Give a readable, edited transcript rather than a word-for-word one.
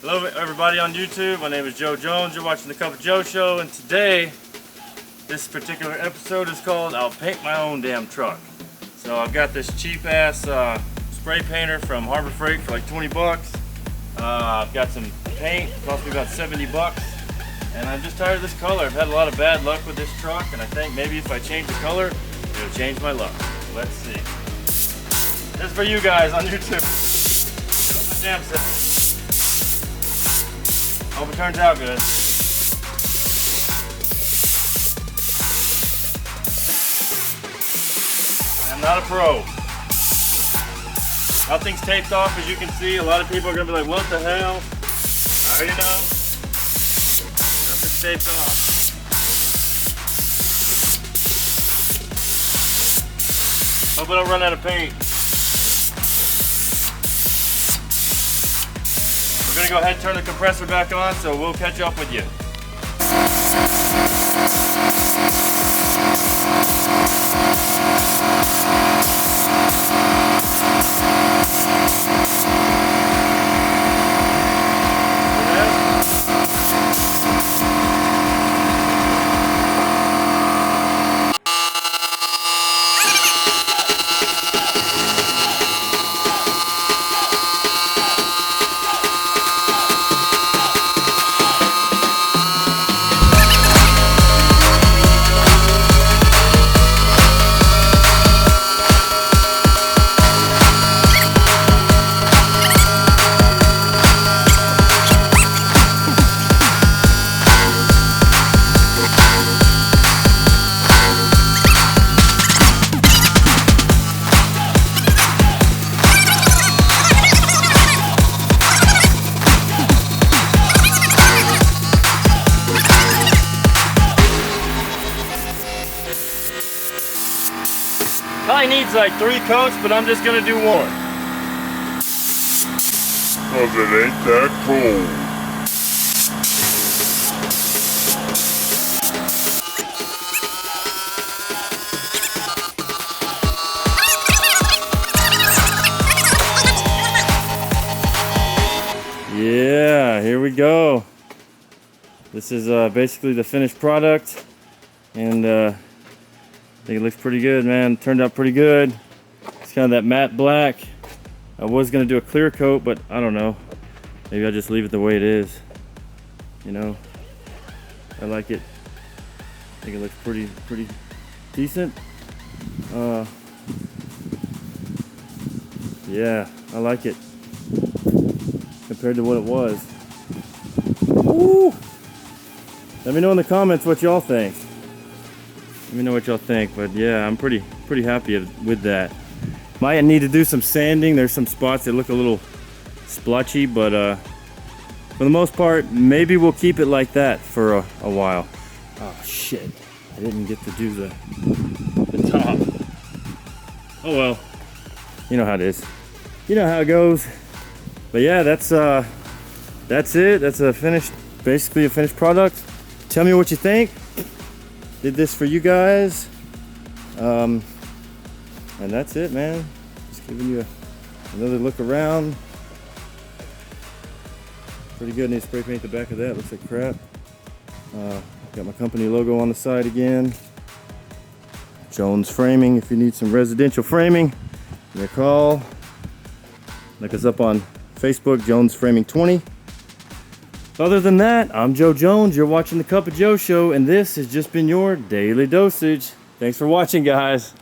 Hello everybody on YouTube, my name is Joe Jones, you're watching the Cup of Joe Show, and today, this particular episode is called I'll Paint My Own Damn Truck. So I've got this cheap ass spray painter from Harbor Freight for like 20 bucks. I've got some paint, it cost me about 70 bucks. And I'm just tired of this color. I've had a lot of bad luck with this truck, and I think maybe if I change the color, it'll change my luck. Let's see. This is for you guys on YouTube. Damn set. Hope it turns out good. I'm not a pro. Nothing's taped off, as you can see. A lot of people are gonna be like, what the hell? I already know. Nothing's taped off. Hope I don't run out of paint. We're gonna go ahead and turn the compressor back on, so we'll catch up with you. Probably needs like 3 coats, but I'm just gonna do 1. 'Cause it ain't that cold. Yeah, here we go. This is basically the finished product, and I think it looks pretty good, man. Turned out pretty good. It's kind of that matte black. I was gonna do a clear coat, but I don't know. Maybe I'll just leave it the way it is. You know, I like it. I think it looks pretty decent. Yeah, I like it compared to what it was. Woo! Let me know in the comments what y'all think. Let me know what y'all think, but yeah, I'm pretty happy with that. Might need to do some sanding. There's some spots that look a little splotchy, but for the most part, maybe we'll keep it like that for a while. Oh shit, I didn't get to do the top. Oh well, you know how it is. You know how it goes. But yeah, that's it. That's basically a finished product. Tell me what you think. Did this for you guys, and that's it, man. Just giving you another look around. Pretty good. Need to spray paint the back of that. Looks like crap. Got my company logo on the side again. Jones Framing. If you need some residential framing, give me a call. Look us up on Facebook, Jones Framing 20. Other than that, I'm Joe Jones. You're watching the Cup of Joe Show, and this has just been your daily dosage. Thanks for watching, guys.